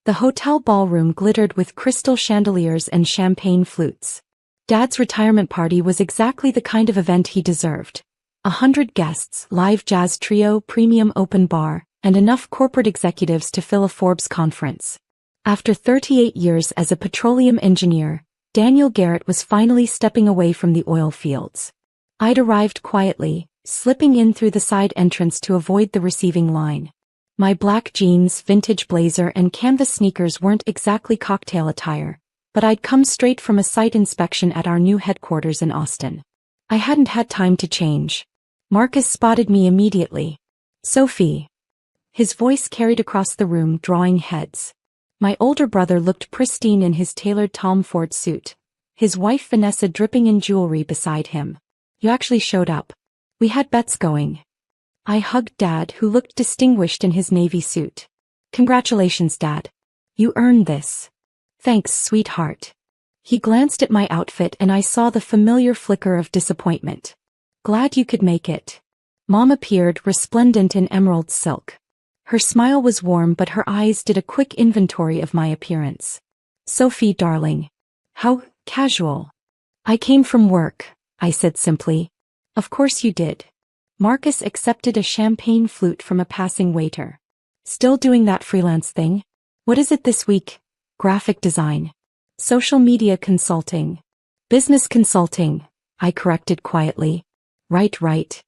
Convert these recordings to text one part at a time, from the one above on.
The hotel ballroom glittered with crystal chandeliers and champagne flutes. Dad's retirement party was exactly the kind of event he deserved. 100 guests, live jazz trio, premium open bar, and enough corporate executives to fill a Forbes conference. After 38 years as a petroleum engineer, Daniel Garrett was finally stepping away from the oil fields. I'd arrived quietly, slipping in through the side entrance to avoid the receiving line. My black jeans, vintage blazer, and canvas sneakers weren't exactly cocktail attire, but I'd come straight from a site inspection at our new headquarters in Austin. I hadn't had time to change. Marcus spotted me immediately. "Sophie." His voice carried across the room, drawing heads. My older brother looked pristine in his tailored Tom Ford suit, his wife Vanessa dripping in jewelry beside him. "You actually showed up. We had bets going." I hugged Dad, who looked distinguished in his navy suit. "Congratulations, Dad. You earned this." "Thanks, sweetheart." He glanced at my outfit and I saw the familiar flicker of disappointment. "Glad you could make it." Mom appeared, resplendent in emerald silk. Her smile was warm, but her eyes did a quick inventory of my appearance. "Sophie, darling. How casual." "I came from work," I said simply. "Of course you did." Marcus accepted a champagne flute from a passing waiter. "Still doing that freelance thing? What is it this week?" "Graphic design." "Social media consulting." "Business consulting," I corrected quietly. Right.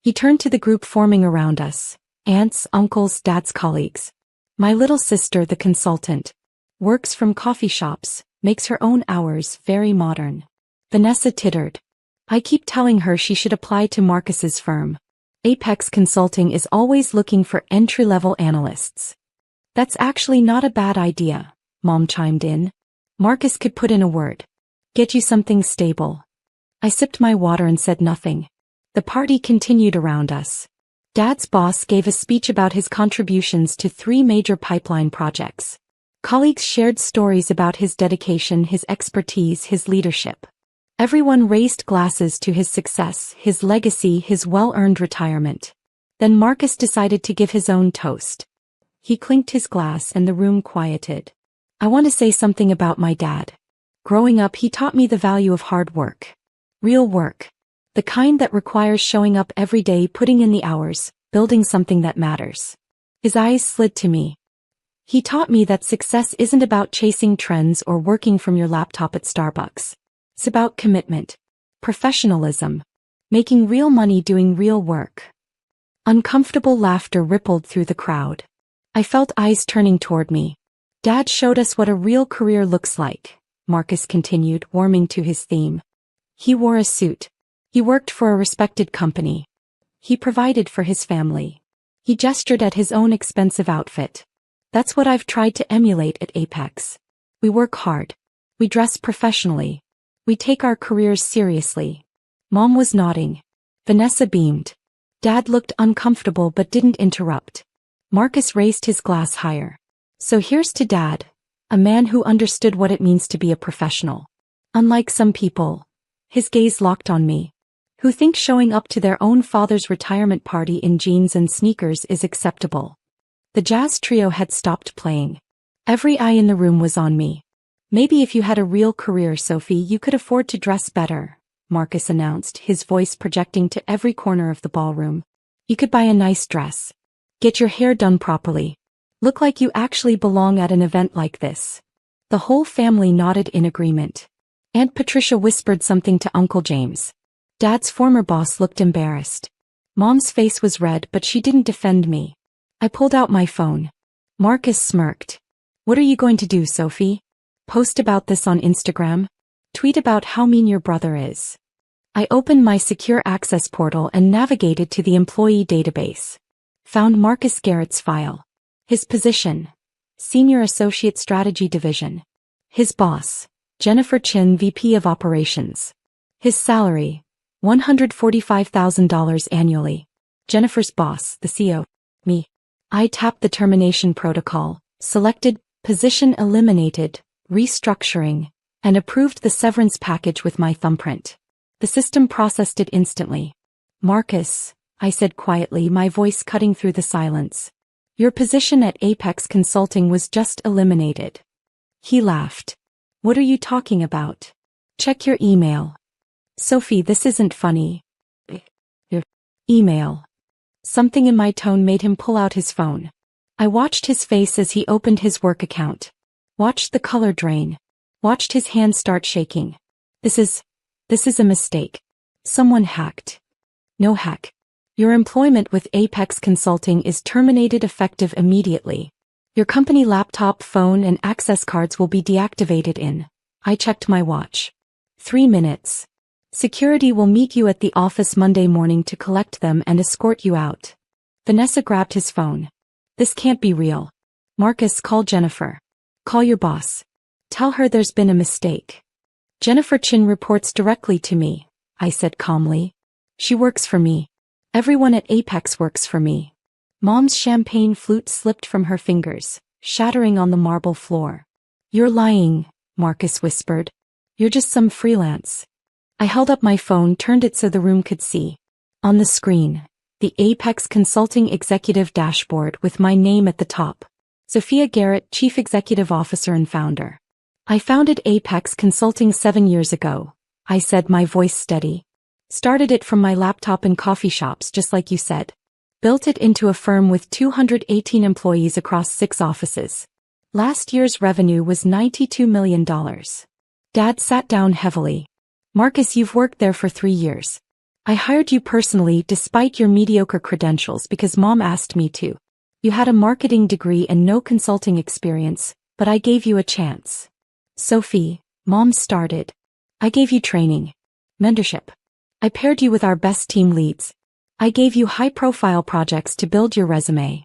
He turned to the group forming around us. Aunts, uncles, Dad's colleagues. My little sister, the consultant. Works from coffee shops, makes her own hours, very modern. Vanessa tittered. "I keep telling her she should apply to Marcus's firm. Apex Consulting is always looking for entry-level analysts." "That's actually not a bad idea," Mom chimed in. "Marcus could put in a word. Get you something stable." I sipped my water and said nothing. The party continued around us. Dad's boss gave a speech about his contributions to 3 major pipeline projects. Colleagues shared stories about his dedication, his expertise, his leadership. Everyone raised glasses to his success, his legacy, his well-earned retirement. Then Marcus decided to give his own toast. He clinked his glass and the room quieted. "I want to say something about my dad. Growing up, he taught me the value of hard work. Real work. The kind that requires showing up every day, putting in the hours, building something that matters." His eyes slid to me. "He taught me that success isn't about chasing trends or working from your laptop at Starbucks. It's about commitment, professionalism, making real money doing real work." Uncomfortable laughter rippled through the crowd. I felt eyes turning toward me. "Dad showed us what a real career looks like," Marcus continued, warming to his theme. "He wore a suit. He worked for a respected company. He provided for his family. He gestured at his own expensive outfit. That's what I've tried to emulate at Apex. We work hard. We dress professionally. We take our careers seriously." Mom was nodding. Vanessa beamed. Dad looked uncomfortable but didn't interrupt. Marcus raised his glass higher. "So here's to Dad, a man who understood what it means to be a professional. Unlike some people," his gaze locked on me, "who think showing up to their own father's retirement party in jeans and sneakers is acceptable." The jazz trio had stopped playing. Every eye in the room was on me. "Maybe if you had a real career, Sophie, you could afford to dress better," Marcus announced, his voice projecting to every corner of the ballroom. "You could buy a nice dress. Get your hair done properly. Look like you actually belong at an event like this." The whole family nodded in agreement. Aunt Patricia whispered something to Uncle James. Dad's former boss looked embarrassed. Mom's face was red, but she didn't defend me. I pulled out my phone. Marcus smirked. "What are you going to do, Sophie? Post about this on Instagram? Tweet about how mean your brother is?" I opened my secure access portal and navigated to the employee database. Found Marcus Garrett's file. His position: Senior Associate Strategy Division. His boss: Jennifer Chin, VP of Operations. His salary: $145,000 annually. Jennifer's boss, the CEO: me. I tapped the termination protocol, selected position eliminated, restructuring, and approved the severance package with my thumbprint. The system processed it instantly. "Marcus," I said quietly, my voice cutting through the silence. Your position at Apex Consulting was just eliminated. He laughed. What are you talking about? Check your email. Sophie, this isn't funny. Your email. Something in my tone made him pull out his phone. I watched his face as he opened his work account. Watched the color drain. Watched his hands start shaking. This is a mistake. Someone hacked. No hack. Your employment with Apex Consulting is terminated effective immediately. Your company laptop, phone, and access cards will be deactivated in. I checked my watch. 3 minutes. Security will meet you at the office Monday morning to collect them and escort you out. Vanessa grabbed his phone. This can't be real. Marcus, call Jennifer. Call your boss. Tell her there's been a mistake. Jennifer Chin reports directly to me, I said calmly. She works for me. Everyone at Apex works for me. Mom's champagne flute slipped from her fingers, shattering on the marble floor. You're lying, Marcus whispered. You're just some freelance. I held up my phone, turned it so the room could see. On the screen, the Apex Consulting Executive Dashboard with my name at the top. Sophia Garrett, Chief Executive Officer and Founder. I founded Apex Consulting 7 years ago, I said, my voice steady. Started it from my laptop in coffee shops, just like you said. Built it into a firm with 218 employees across 6 offices. Last year's revenue was $92 million. Dad sat down heavily. Marcus, you've worked there for 3 years. I hired you personally despite your mediocre credentials because Mom asked me to. You had a marketing degree and no consulting experience, but I gave you a chance. Sophie, Mom started. I gave you training. Mentorship. I paired you with our best team leads. I gave you high-profile projects to build your resume.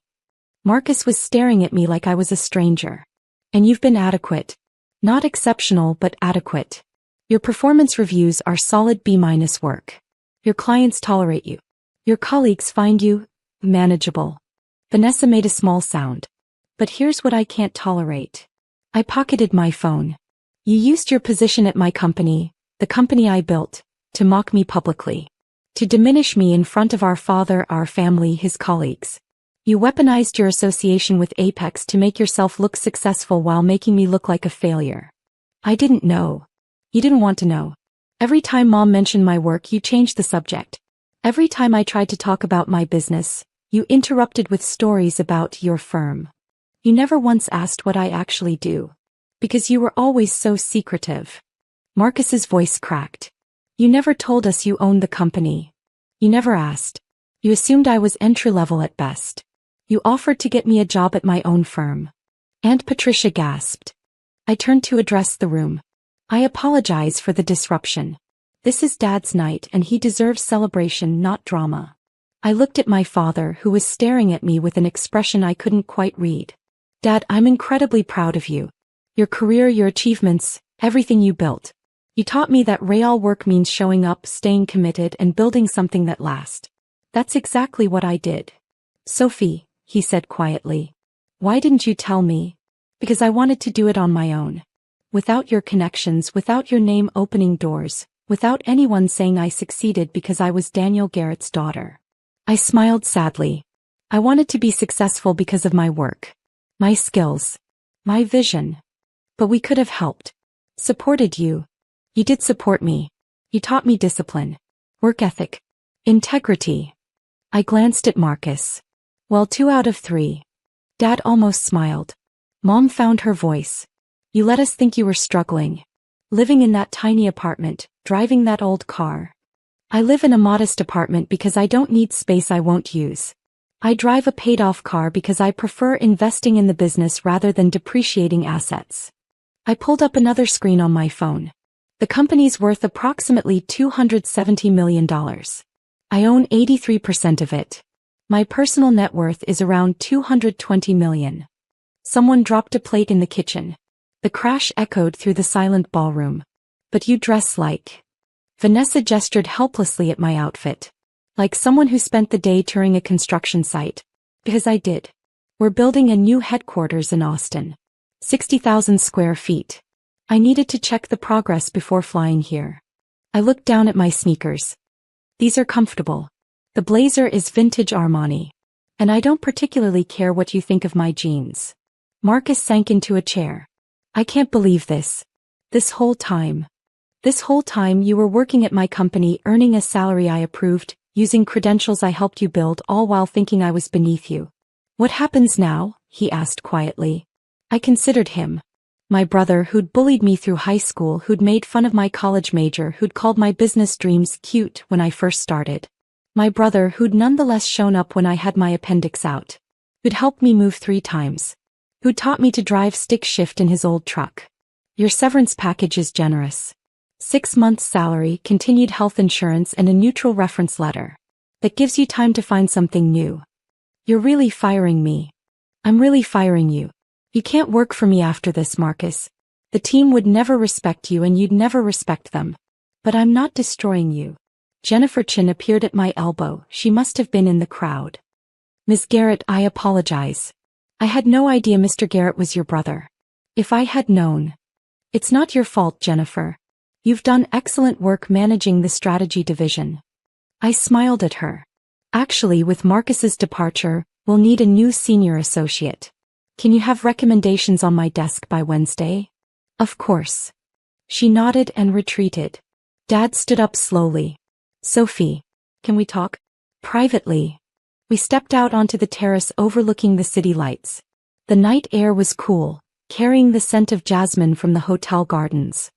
Marcus was staring at me like I was a stranger. And you've been adequate. Not exceptional, but adequate. Your performance reviews are solid B- work. Your clients tolerate you. Your colleagues find you manageable. Vanessa made a small sound. But here's what I can't tolerate. I pocketed my phone. You used your position at my company, the company I built, to mock me publicly. To diminish me in front of our father, our family, his colleagues. You weaponized your association with Apex to make yourself look successful while making me look like a failure. I didn't know. You didn't want to know. Every time Mom mentioned my work, you changed the subject. Every time I tried to talk about my business, you interrupted with stories about your firm. You never once asked what I actually do. Because you were always so secretive. Marcus's voice cracked. You never told us you owned the company. You never asked. You assumed I was entry-level at best. You offered to get me a job at my own firm. Aunt Patricia gasped. I turned to address the room. I apologize for the disruption. This is Dad's night and he deserves celebration, not drama. I looked at my father, who was staring at me with an expression I couldn't quite read. Dad, I'm incredibly proud of you. Your career, your achievements, everything you built. You taught me that real work means showing up, staying committed, and building something that lasts. That's exactly what I did. Sophie, he said quietly. Why didn't you tell me? Because I wanted to do it on my own. Without your connections, without your name opening doors, without anyone saying I succeeded because I was Daniel Garrett's daughter. I smiled sadly. I wanted to be successful because of my work. My skills. My vision. But we could have helped. Supported you. You did support me. You taught me discipline. Work ethic. Integrity. I glanced at Marcus. Well, 2 out of 3. Dad almost smiled. Mom found her voice. You let us think you were struggling. Living in that tiny apartment, driving that old car. I live in a modest apartment because I don't need space I won't use. I drive a paid-off car because I prefer investing in the business rather than depreciating assets. I pulled up another screen on my phone. The company's worth approximately $270 million. I own 83% of it. My personal net worth is around $220 million. Someone dropped a plate in the kitchen. The crash echoed through the silent ballroom. But you dress like... Vanessa gestured helplessly at my outfit. Like someone who spent the day touring a construction site. Because I did. We're building a new headquarters in Austin. 60,000 square feet. I needed to check the progress before flying here. I looked down at my sneakers. These are comfortable. The blazer is vintage Armani. And I don't particularly care what you think of my jeans. Marcus sank into a chair. I can't believe this. This whole time you were working at my company, earning a salary I approved, using credentials I helped you build, all while thinking I was beneath you. What happens now? He asked quietly. I considered him. My brother who'd bullied me through high school, who'd made fun of my college major, who'd called my business dreams cute when I first started. My brother who'd nonetheless shown up when I had my appendix out. Who'd helped me move 3 times. Who'd taught me to drive stick shift in his old truck. Your severance package is generous. 6 months salary, continued health insurance, and a neutral reference letter. That gives you time to find something new. You're really firing me. I'm really firing you. You can't work for me after this, Marcus. The team would never respect you and you'd never respect them. But I'm not destroying you. Jennifer Chin appeared at my elbow. She must have been in the crowd. Ms. Garrett, I apologize. I had no idea Mr. Garrett was your brother. If I had known. It's not your fault, Jennifer. You've done excellent work managing the strategy division. I smiled at her. Actually, with Marcus's departure, we'll need a new senior associate. Can you have recommendations on my desk by Wednesday? Of course. She nodded and retreated. Dad stood up slowly. Sophie, can we talk? Privately. We stepped out onto the terrace overlooking the city lights. The night air was cool, carrying the scent of jasmine from the hotel gardens.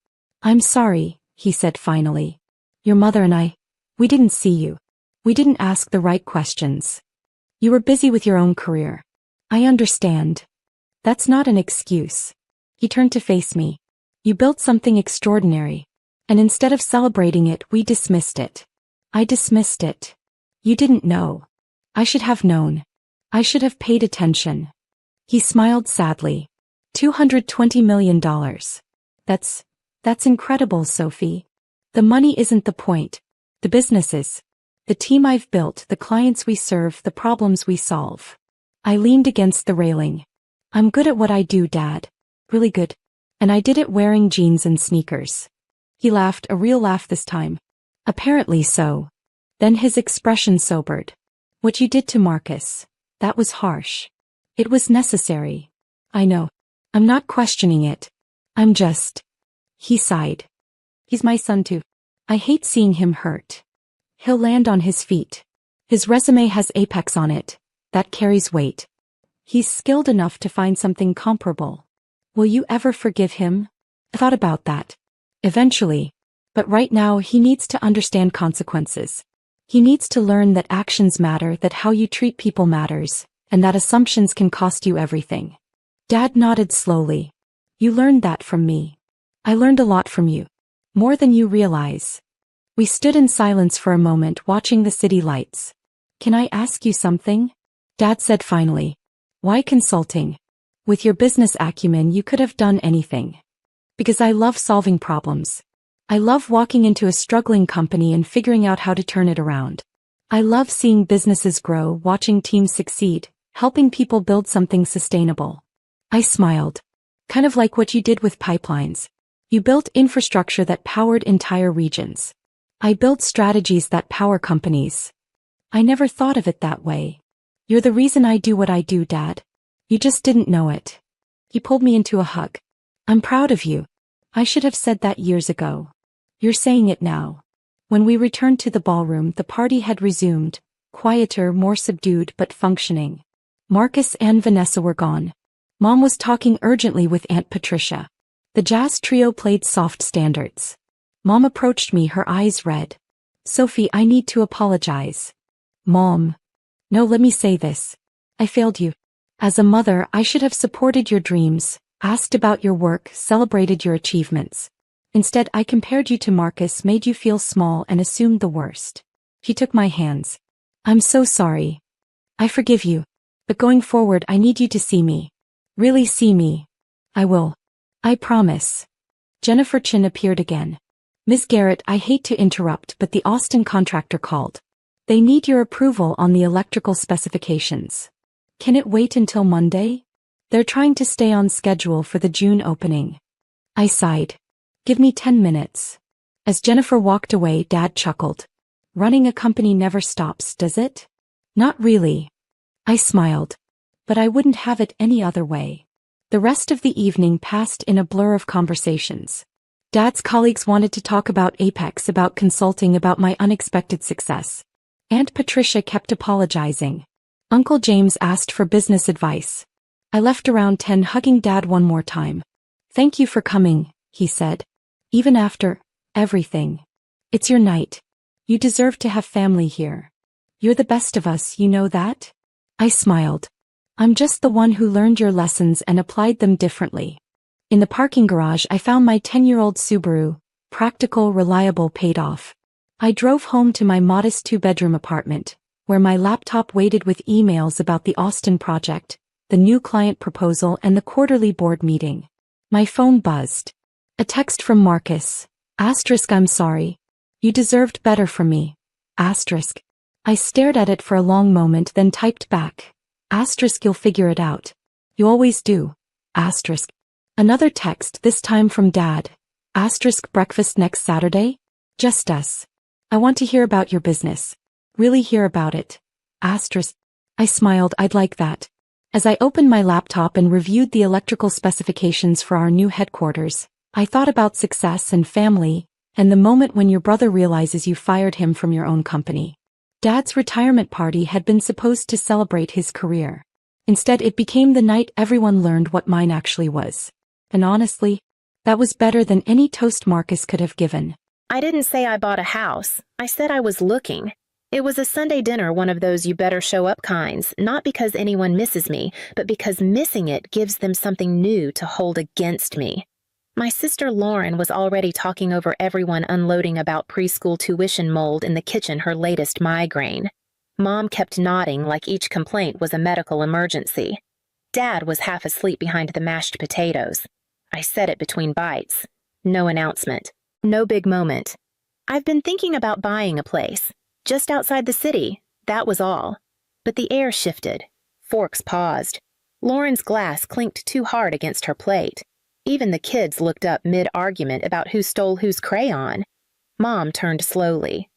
I'm sorry, he said finally. Your mother and I, we didn't see you. We didn't ask the right questions. You were busy with your own career. I understand. That's not an excuse. He turned to face me. You built something extraordinary. And instead of celebrating it, we dismissed it. I dismissed it. You didn't know. I should have known. I should have paid attention. He smiled sadly. $220 million. That's incredible, Sophie. The money isn't the point. The business is. The team I've built, the clients we serve, the problems we solve. I leaned against the railing. I'm good at what I do, Dad. Really good. And I did it wearing jeans and sneakers. He laughed, a real laugh this time. Apparently so. Then his expression sobered. What you did to Marcus, that was harsh. It was necessary. I know. I'm not questioning it. I'm just. He sighed. He's my son too. I hate seeing him hurt. He'll land on his feet. His resume has Apex on it. That carries weight. He's skilled enough to find something comparable. Will you ever forgive him? I thought about that. Eventually. But right now he needs to understand consequences. He needs to learn that actions matter, that how you treat people matters, and that assumptions can cost you everything. Dad nodded slowly. You learned that from me. I learned a lot from you. More than you realize. We stood in silence for a moment, watching the city lights. Can I ask you something? Dad said finally. Why consulting? With your business acumen you could have done anything. Because I love solving problems. I love walking into a struggling company and figuring out how to turn it around. I love seeing businesses grow, watching teams succeed, helping people build something sustainable. I smiled. Kind of like what you did with pipelines. You built infrastructure that powered entire regions. I built strategies that power companies. I never thought of it that way. You're the reason I do what I do, Dad. You just didn't know it. He pulled me into a hug. I'm proud of you. I should have said that years ago. You're saying it now. When we returned to the ballroom, the party had resumed, quieter, more subdued but functioning. Marcus and Vanessa were gone. Mom was talking urgently with Aunt Patricia. The jazz trio played soft standards. Mom approached me, her eyes red. Sophie, I need to apologize. Mom. No, let me say this. I failed you. As a mother, I should have supported your dreams, asked about your work, celebrated your achievements. Instead, I compared you to Marcus, made you feel small, and assumed the worst. She took my hands. I'm so sorry. I forgive you. But going forward, I need you to see me. Really see me. I will. I promise. Jennifer Chin appeared again. Ms. Garrett, I hate to interrupt, but the Austin contractor called. They need your approval on the electrical specifications. Can it wait until Monday? They're trying to stay on schedule for the June opening. I sighed. Give me 10 minutes. As Jennifer walked away, Dad chuckled. Running a company never stops, does it? Not really. I smiled. But I wouldn't have it any other way. The rest of the evening passed in a blur of conversations. Dad's colleagues wanted to talk about Apex, about consulting, about my unexpected success. Aunt Patricia kept apologizing. Uncle James asked for business advice. I left around 10, hugging Dad one more time. "Thank you for coming," he said. "Even after everything. It's your night. You deserve to have family here. You're the best of us, you know that?" I smiled. "I'm just the one who learned your lessons and applied them differently." In the parking garage I found my 10-year-old Subaru, practical, reliable, paid off. I drove home to my modest 2-bedroom apartment, where my laptop waited with emails about the Austin project, the new client proposal, and the quarterly board meeting. My phone buzzed. A text from Marcus. "I'm sorry. You deserved better from me." I stared at it for a long moment, then typed back. "You'll figure it out. You always do." Another text, this time from Dad. "Breakfast next Saturday? Just us. I want to hear about your business. Really hear about it." I smiled. "I'd like that." As I opened my laptop and reviewed the electrical specifications for our new headquarters, I thought about success and family, and the moment when your brother realizes you fired him from your own company. Dad's retirement party had been supposed to celebrate his career. Instead, it became the night everyone learned what mine actually was. And honestly, that was better than any toast Marcus could have given. I didn't say I bought a house. I said I was looking. It was a Sunday dinner, one of those you better show up kinds, not because anyone misses me, but because missing it gives them something new to hold against me. My sister Lauren was already talking over everyone unloading about preschool tuition mold in the kitchen, her latest migraine. Mom kept nodding like each complaint was a medical emergency. Dad was half asleep behind the mashed potatoes. I said it between bites. No announcement. No big moment. I've been thinking about buying a place. Just outside the city, that was all. But the air shifted. Forks paused. Lauren's glass clinked too hard against her plate. Even the kids looked up mid-argument about who stole whose crayon. Mom turned slowly.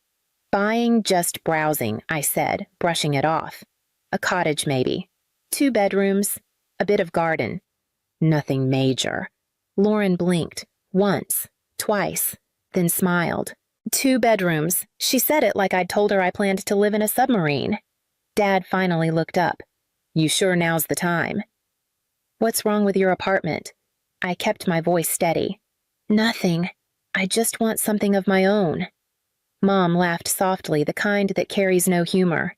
"Buying, just browsing," I said, brushing it off. "A cottage, maybe. 2 bedrooms, a bit of garden. Nothing major." Lauren blinked, once, twice, then smiled. 2 bedrooms. She said it like I'd told her I planned to live in a submarine. Dad finally looked up. "You sure now's the time?" "What's wrong with your apartment?" I kept my voice steady. "Nothing. I just want something of my own." Mom laughed softly, the kind that carries no humor.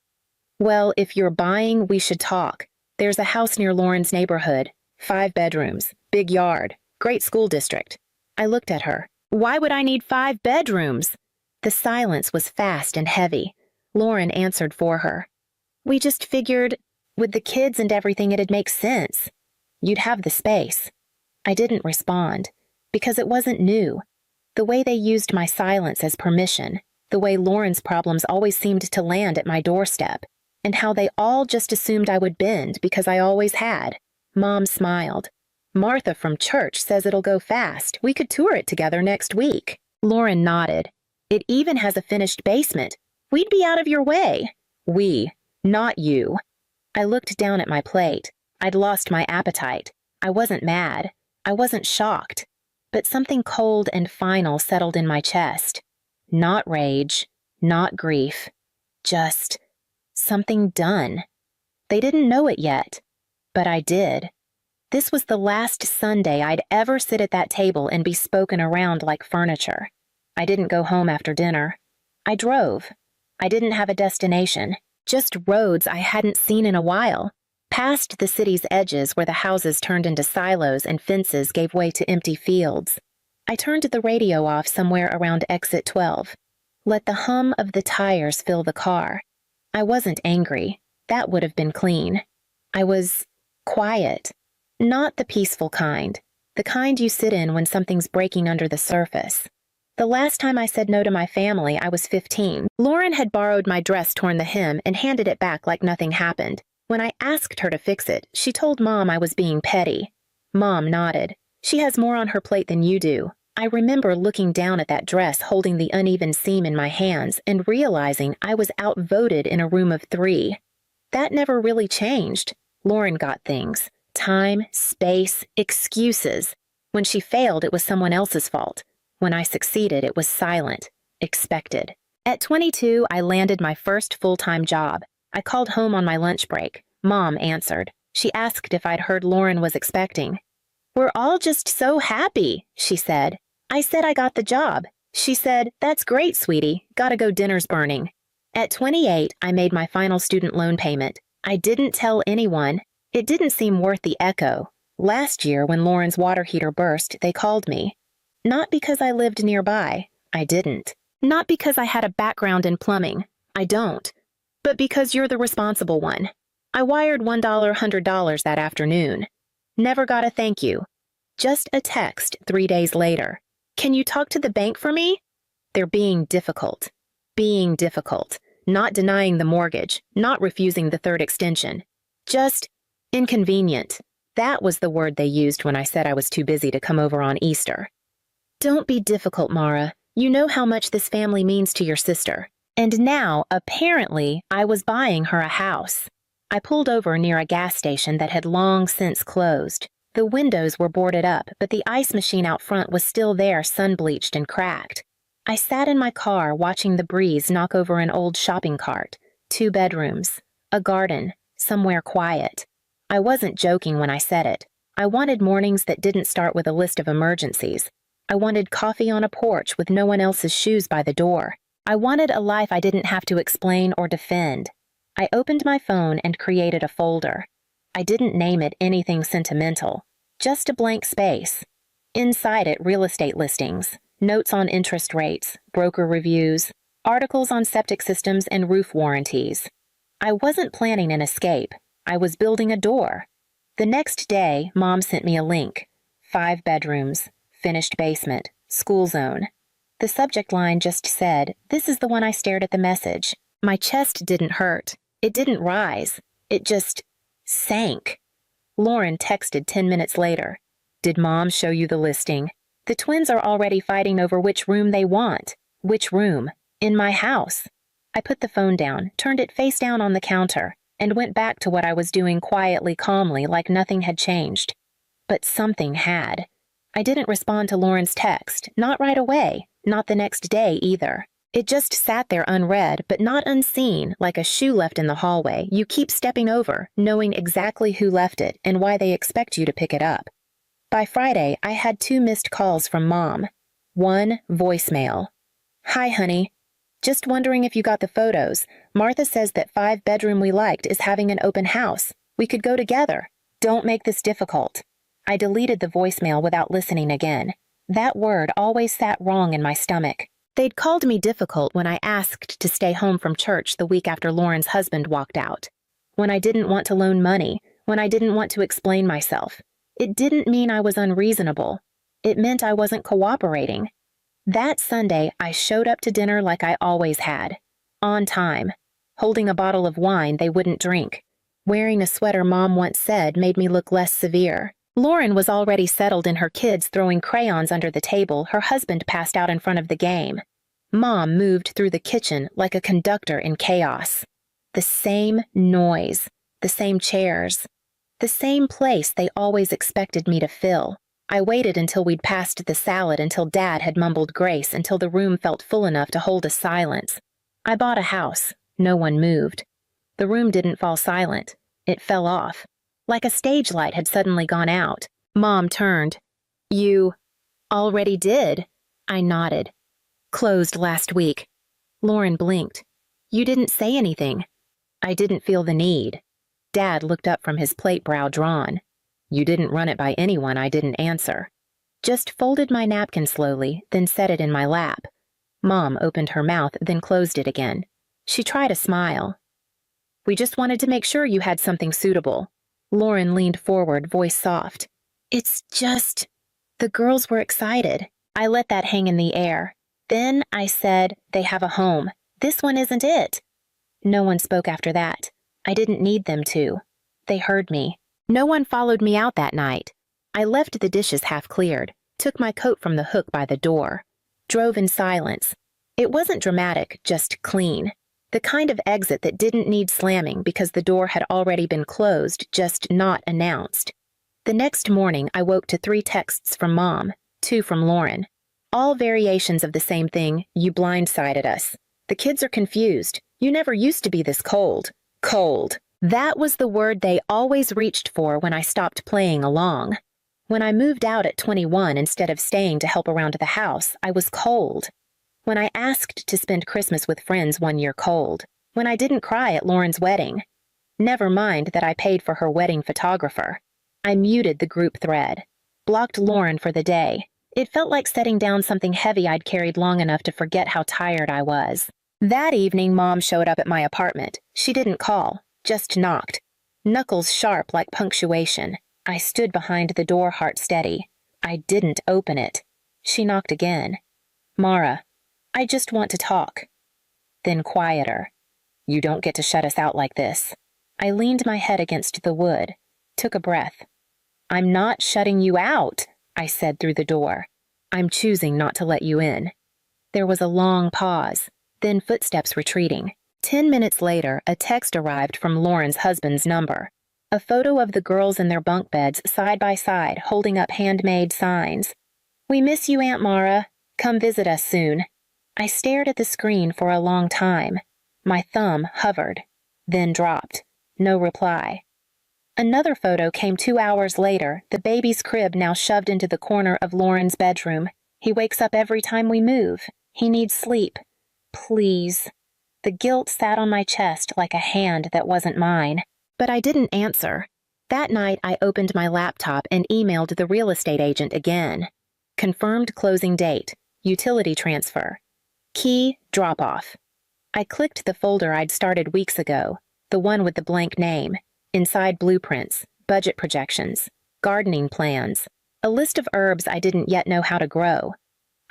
"Well, if you're buying, we should talk. There's a house near Lauren's neighborhood. 5 bedrooms, big yard, great school district." I looked at her. "Why would I need 5 bedrooms?" The silence was fast and heavy. Lauren answered for her. "We just figured, with the kids and everything, it'd make sense. You'd have the space." I didn't respond, because it wasn't new. The way they used my silence as permission, the way Lauren's problems always seemed to land at my doorstep, and how they all just assumed I would bend because I always had. Mom smiled. "Martha from church says it'll go fast. We could tour it together next week." Lauren nodded. "It even has a finished basement. We'd be out of your way." "We, not you." I looked down at my plate. I'd lost my appetite. I wasn't mad. I wasn't shocked. But something cold and final settled in my chest. Not rage, not grief. Just something done. They didn't know it yet, but I did. This was the last Sunday I'd ever sit at that table and be spoken around like furniture. I didn't go home after dinner. I drove. I didn't have a destination, just roads I hadn't seen in a while. Past the city's edges where the houses turned into silos and fences gave way to empty fields. I turned the radio off somewhere around exit 12. Let the hum of the tires fill the car. I wasn't angry. That would have been clean. I was quiet. Not the peaceful kind. The kind you sit in when something's breaking under the surface. The last time I said no to my family, I was 15. Lauren had borrowed my dress torn the hem and handed it back like nothing happened. When I asked her to fix it, she told Mom I was being petty. Mom nodded. "She has more on her plate than you do." I remember looking down at that dress, holding the uneven seam in my hands, and realizing I was outvoted in a room of 3. That never really changed. Lauren got things. Time, space, excuses. When she failed, it was someone else's fault. When I succeeded, it was silent, expected. At 22, I landed my first full-time job. I called home on my lunch break. Mom answered. She asked if I'd heard Lauren was expecting. "We're all just so happy," she said. I said I got the job. She said, "That's great, sweetie. Gotta go, dinner's burning." At 28, I made my final student loan payment. I didn't tell anyone. It didn't seem worth the echo. Last year, when Lauren's water heater burst, they called me. Not because I lived nearby. I didn't. Not because I had a background in plumbing. I don't. But because you're the responsible one. I wired $100 that afternoon. Never got a thank you. Just a text 3 days later. "Can you talk to the bank for me?" They're being difficult. Being difficult. Not denying the mortgage. Not refusing the third extension. Just inconvenient. That was the word they used when I said I was too busy to come over on Easter. Don't be difficult, Mara. You know how much this family means to your sister. And now, apparently, I was buying her a house. I pulled over near a gas station that had long since closed. The windows were boarded up, but the ice machine out front was still there, sun-bleached and cracked. I sat in my car watching the breeze knock over an old shopping cart. 2 bedrooms. A garden. Somewhere quiet. I wasn't joking when I said it. I wanted mornings that didn't start with a list of emergencies. I wanted coffee on a porch with no one else's shoes by the door. I wanted a life I didn't have to explain or defend. I opened my phone and created a folder. I didn't name it anything sentimental, just a blank space. Inside it, real estate listings, notes on interest rates, broker reviews, articles on septic systems and roof warranties. I wasn't planning an escape. I was building a door. The next day, Mom sent me a link. 5 bedrooms, finished basement, school zone. The subject line just said, "This is the one." I stared at the message. My chest didn't hurt. It didn't rise. It just sank. Lauren texted 10 minutes later. "Did Mom show you the listing? The twins are already fighting over which room they want." "Which room?" "In my house." I put the phone down, turned it face down on the counter, and went back to what I was doing quietly, calmly, like nothing had changed. But something had. I didn't respond to Lauren's text, not right away, not the next day either. It just sat there unread, but not unseen, like a shoe left in the hallway you keep stepping over, knowing exactly who left it and why they expect you to pick it up. By Friday, I had 2 missed calls from Mom. 1 voicemail. "Hi, honey. Just wondering if you got the photos. Martha says that 5-bedroom we liked is having an open house. We could go together. Don't make this difficult." I deleted the voicemail without listening again. That word always sat wrong in my stomach. They'd called me difficult when I asked to stay home from church the week after Lauren's husband walked out. When I didn't want to loan money. When I didn't want to explain myself. It didn't mean I was unreasonable. It meant I wasn't cooperating. That Sunday, I showed up to dinner like I always had. On time. Holding a bottle of wine they wouldn't drink. Wearing a sweater Mom once said made me look less severe. Lauren was already settled in her kids throwing crayons under the table. Her husband passed out in front of the game. Mom moved through the kitchen like a conductor in chaos. The same noise. The same chairs. The same place they always expected me to fill. I waited until we'd passed the salad, until Dad had mumbled grace, until the room felt full enough to hold a silence. I bought a house. No one moved. The room didn't fall silent. It fell off. Like a stage light had suddenly gone out. Mom turned. "You already did?" I nodded. "Closed last week." Lauren blinked. "You didn't say anything." I didn't feel the need. Dad looked up from his plate, brow drawn. "You didn't run it by anyone." I didn't answer. Just folded my napkin slowly, then set it in my lap. Mom opened her mouth, then closed it again. She tried a smile. "We just wanted to make sure you had something suitable." Lauren leaned forward, voice soft. "It's just..." The girls were excited. I let that hang in the air. Then I said, "They have a home. This one isn't it." No one spoke after that. I didn't need them to. They heard me. No one followed me out that night. I left the dishes half cleared, took my coat from the hook by the door, drove in silence. It wasn't dramatic, just clean. The kind of exit that didn't need slamming because the door had already been closed, just not announced. The next morning, I woke to 3 texts from Mom, 2 from Lauren. All variations of the same thing: you blindsided us. The kids are confused. You never used to be this cold. Cold. That was the word they always reached for when I stopped playing along. When I moved out at 21 instead of staying to help around the house, I was cold. When I asked to spend Christmas with friends 1 year, cold. When I didn't cry at Lauren's wedding. Never mind that I paid for her wedding photographer. I muted the group thread. Blocked Lauren for the day. It felt like setting down something heavy I'd carried long enough to forget how tired I was. That evening, Mom showed up at my apartment. She didn't call, just knocked. Knuckles sharp like punctuation. I stood behind the door, heart steady. I didn't open it. She knocked again. "Mara, I just want to talk." Then quieter. "You don't get to shut us out like this." I leaned my head against the wood, took a breath. "I'm not shutting you out," I said through the door. "I'm choosing not to let you in." There was a long pause, then footsteps retreating. 10 minutes later, a text arrived from Lauren's husband's number. A photo of the girls in their bunk beds side by side, holding up handmade signs. "We miss you, Aunt Mara. Come visit us soon." I stared at the screen for a long time. My thumb hovered, then dropped. No reply. Another photo came 2 hours later, the baby's crib now shoved into the corner of Lauren's bedroom. "He wakes up every time we move. He needs sleep. Please." The guilt sat on my chest like a hand that wasn't mine. But I didn't answer. That night, I opened my laptop and emailed the real estate agent again. Confirmed closing date. Utility transfer. Key drop-off. I clicked the folder I'd started weeks ago, the one with the blank name. Inside blueprints, budget projections, gardening plans, a list of herbs I didn't yet know how to grow.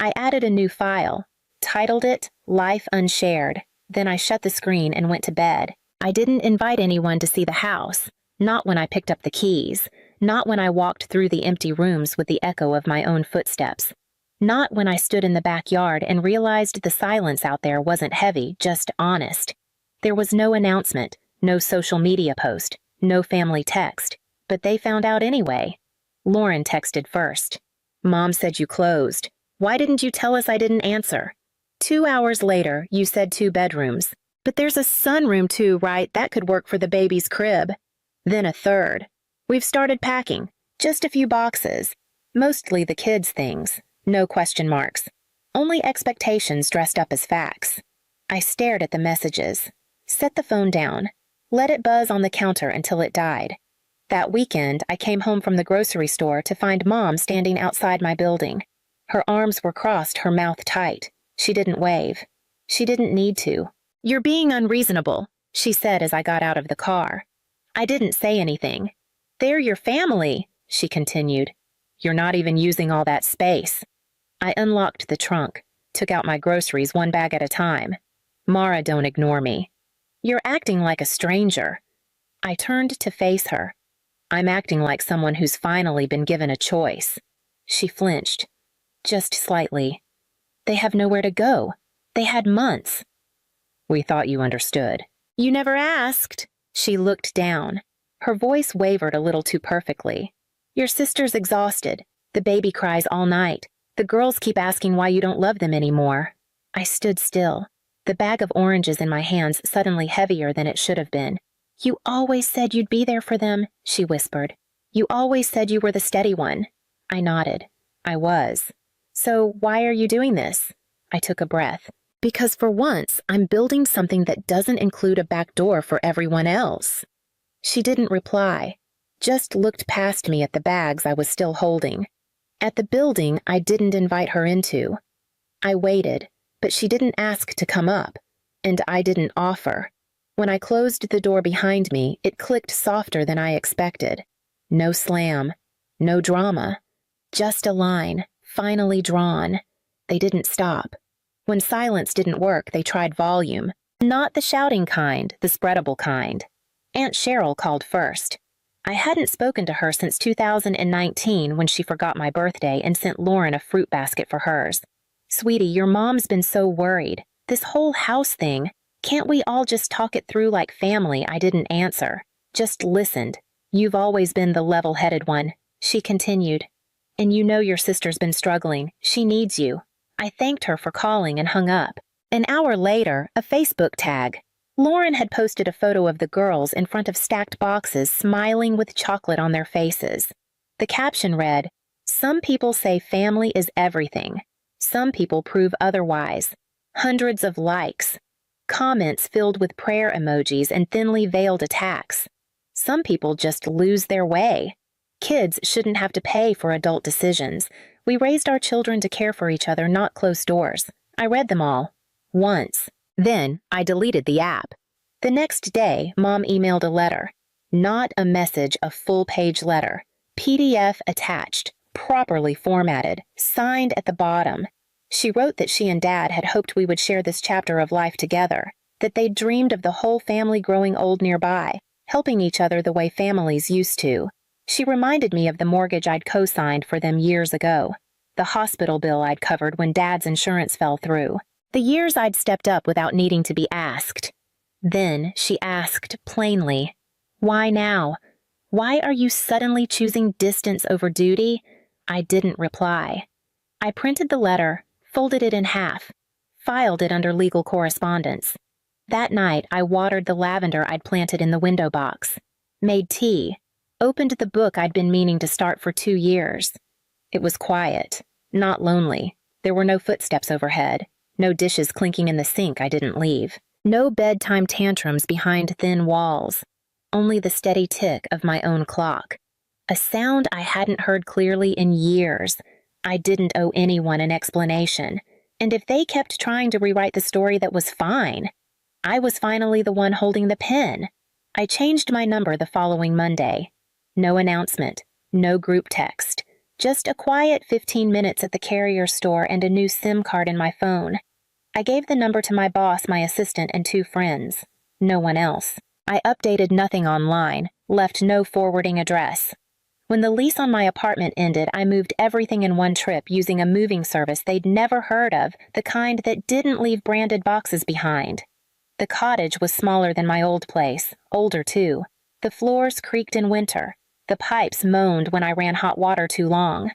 I added a new file, titled it Life Unshared. Then I shut the screen and went to bed. I didn't invite anyone to see the house, not when I picked up the keys, not when I walked through the empty rooms with the echo of my own footsteps, not when I stood in the backyard and realized the silence out there wasn't heavy, just honest. There was no announcement, no social media post, no family text, but they found out anyway. Lauren texted first. "Mom said you closed. Why didn't you tell us?" I didn't answer. 2 hours later, "You said 2 bedrooms. But there's a sunroom too, right? That could work for the baby's crib." Then a third. "We've started packing. Just a few boxes. Mostly the kids' things. No question marks. Only expectations dressed up as facts." I stared at the messages. Set the phone down. Let it buzz on the counter until it died. That weekend, I came home from the grocery store to find Mom standing outside my building. Her arms were crossed, her mouth tight. She didn't wave. She didn't need to. "You're being unreasonable," she said as I got out of the car. I didn't say anything. "They're your family," she continued. "You're not even using all that space." I unlocked the trunk, took out my groceries 1 bag at a time. "Mara, don't ignore me." "You're acting like a stranger." I turned to face her. "I'm acting like someone who's finally been given a choice." She flinched. Just slightly. "They have nowhere to go. They had months." "We thought you understood." "You never asked." She looked down. Her voice wavered a little too perfectly. "Your sister's exhausted. The baby cries all night. The girls keep asking why you don't love them anymore." I stood still, the bag of oranges in my hands suddenly heavier than it should have been. "You always said you'd be there for them," she whispered. "You always said you were the steady one." I nodded. I was. "So why are you doing this?" I took a breath. "Because for once, I'm building something that doesn't include a back door for everyone else." She didn't reply, just looked past me at the bags I was still holding. At the building I didn't invite her into. I waited, but she didn't ask to come up, and I didn't offer. When I closed the door behind me, it clicked softer than I expected. No slam, no drama, just a line, finally drawn. They didn't stop. When silence didn't work, they tried volume. Not the shouting kind, the spreadable kind. Aunt Cheryl called first. I hadn't spoken to her since 2019 when she forgot my birthday and sent Lauren a fruit basket for hers. "Sweetie, your mom's been so worried. This whole house thing. Can't we all just talk it through like family? I didn't answer. Just listened. You've always been the level-headed one, she continued. And you know your sister's been struggling. She needs you. I thanked her for calling and hung up. An hour later, a Facebook tag. Lauren had posted a photo of the girls in front of stacked boxes smiling with chocolate on their faces. The caption read, "Some people say family is everything. Some people prove otherwise." Hundreds of likes. Comments filled with prayer emojis and thinly veiled attacks. Some people just lose their way. Kids shouldn't have to pay for adult decisions. We raised our children to care for each other, not close doors. I read them all. Once. Then I deleted the app. The next day, Mom emailed a letter. Not a message, a full-page letter. PDF attached, properly formatted, signed at the bottom. She wrote that she and Dad had hoped we would share this chapter of life together, that they'd dreamed of the whole family growing old nearby, helping each other the way families used to. She reminded me of the mortgage I'd co-signed for them years ago, the hospital bill I'd covered when Dad's insurance fell through, the years I'd stepped up without needing to be asked. Then she asked plainly, "Why now? Why are you suddenly choosing distance over duty?" I didn't reply. I printed the letter, folded it in half, filed it under legal correspondence. That night, I watered the lavender I'd planted in the window box, made tea, opened the book I'd been meaning to start for 2 years. It was quiet, not lonely. There were no footsteps overhead, no dishes clinking in the sink I didn't leave, no bedtime tantrums behind thin walls, only the steady tick of my own clock. A sound I hadn't heard clearly in years. I didn't owe anyone an explanation, and if they kept trying to rewrite the story that was fine, I was finally the one holding the pen. I changed my number the following Monday. No announcement, no group text, just a quiet 15 minutes at the carrier store and a new SIM card in my phone. I gave the number to my boss, my assistant, and 2 friends. No one else. I updated nothing online, left no forwarding address. When the lease on my apartment ended, I moved everything in one trip using a moving service they'd never heard of, the kind that didn't leave branded boxes behind. The cottage was smaller than my old place, older too. The floors creaked in winter. The pipes moaned when I ran hot water too long.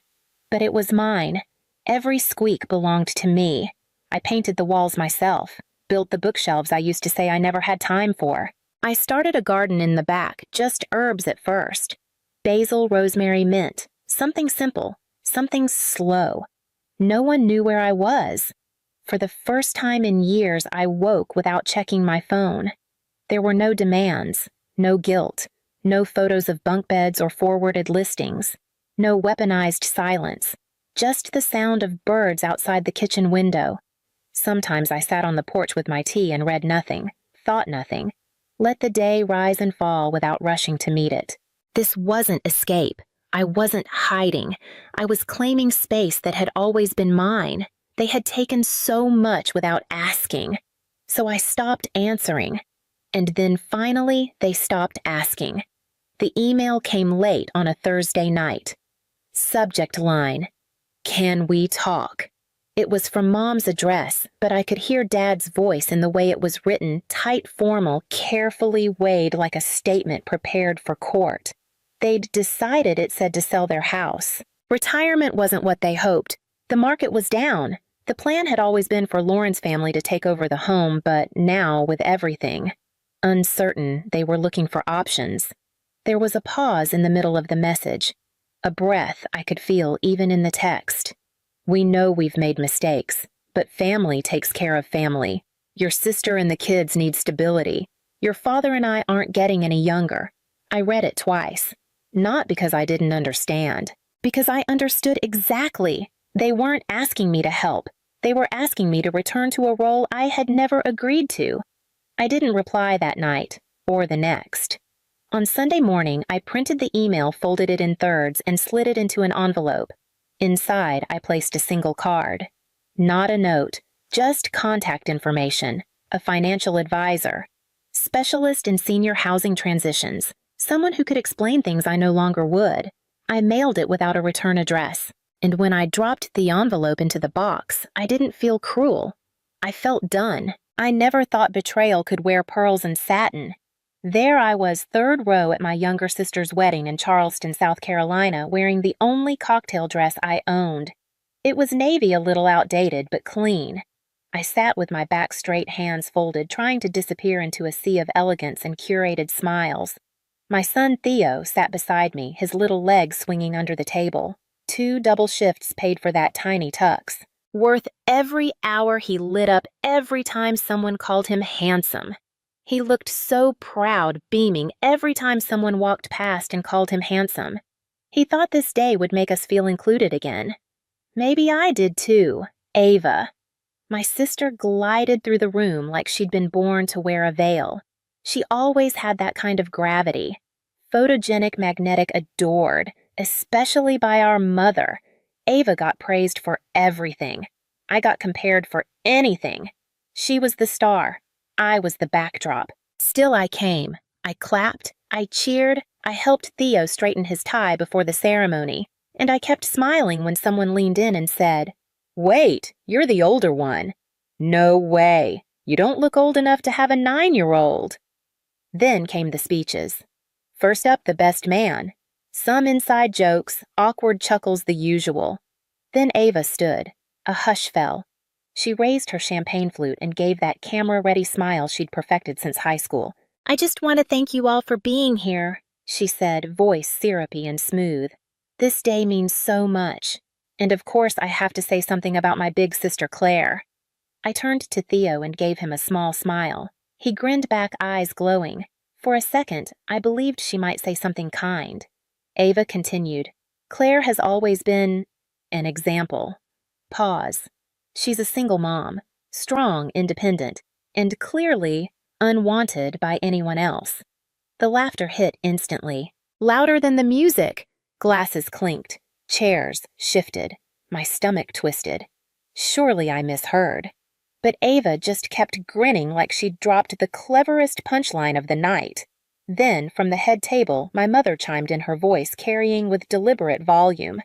But it was mine. Every squeak belonged to me. I painted the walls myself, built the bookshelves I used to say I never had time for. I started a garden in the back, just herbs at first. Basil, rosemary, mint. Something simple, something slow. No one knew where I was. For the first time in years, I woke without checking my phone. There were no demands, no guilt, no photos of bunk beds or forwarded listings, no weaponized silence, just the sound of birds outside the kitchen window. Sometimes I sat on the porch with my tea and read nothing, thought nothing, let the day rise and fall without rushing to meet it. This wasn't escape. I wasn't hiding. I was claiming space that had always been mine. They had taken so much without asking. So I stopped answering. And then finally, they stopped asking. The email came late on a Thursday night. Subject line, "Can we talk?" It was from Mom's address, but I could hear Dad's voice in the way it was written, tight, formal, carefully weighed like a statement prepared for court. They'd decided it said to sell their house. Retirement wasn't what they hoped. The market was down. The plan had always been for Lauren's family to take over the home, but now, with everything uncertain, they were looking for options. There was a pause in the middle of the message, a breath I could feel even in the text. "We know we've made mistakes, but family takes care of family. Your sister and the kids need stability. Your father and I aren't getting any younger." I read it twice. Not because I didn't understand, because I understood exactly. They weren't asking me to help. They were asking me to return to a role I had never agreed to. I didn't reply that night, or the next. On Sunday morning, I printed the email, folded it in thirds, and slid it into an envelope. Inside, I placed a single card. Not a note, just contact information, a financial advisor, specialist in senior housing transitions, someone who could explain things I no longer would. I mailed it without a return address, and when I dropped the envelope into the box, I didn't feel cruel. I felt done. I never thought betrayal could wear pearls and satin. There I was, third row at my younger sister's wedding in Charleston, South Carolina, wearing the only cocktail dress I owned. It was navy, a little outdated, but clean. I sat with my back straight, hands folded, trying to disappear into a sea of elegance and curated smiles. My son Theo sat beside me, his little legs swinging under the table. 2 double shifts paid for that tiny tux. Worth every hour he lit up every time someone called him handsome. He looked so proud, beaming every time someone walked past and called him handsome. He thought this day would make us feel included again. Maybe I did too. Ava. My sister glided through the room like she'd been born to wear a veil. She always had that kind of gravity. Photogenic, magnetic, adored, especially by our mother. Ava got praised for everything. I got compared for anything. She was the star. I was the backdrop. Still I came. I clapped. I cheered. I helped Theo straighten his tie before the ceremony. And I kept smiling when someone leaned in and said, "Wait, you're the older one." "No way. You don't look old enough to have a 9-year-old. Then came the speeches. First up, the best man. Some inside jokes, awkward chuckles, the usual. Then Ava stood. A hush fell. She raised her champagne flute and gave that camera-ready smile she'd perfected since high school. "I just want to thank you all for being here," she said, voice syrupy and smooth. "This day means so much. And of course I have to say something about my big sister Claire." I turned to Theo and gave him a small smile. He grinned back, eyes glowing. For a second, I believed she might say something kind. Ava continued, "Claire has always been an example." Pause. "She's a single mom, strong, independent, and clearly unwanted by anyone else." The laughter hit instantly, louder than the music. Glasses clinked, chairs shifted, my stomach twisted. Surely I misheard. But Ava just kept grinning like she'd dropped the cleverest punchline of the night. Then, from the head table, my mother chimed in, her voice carrying with deliberate volume.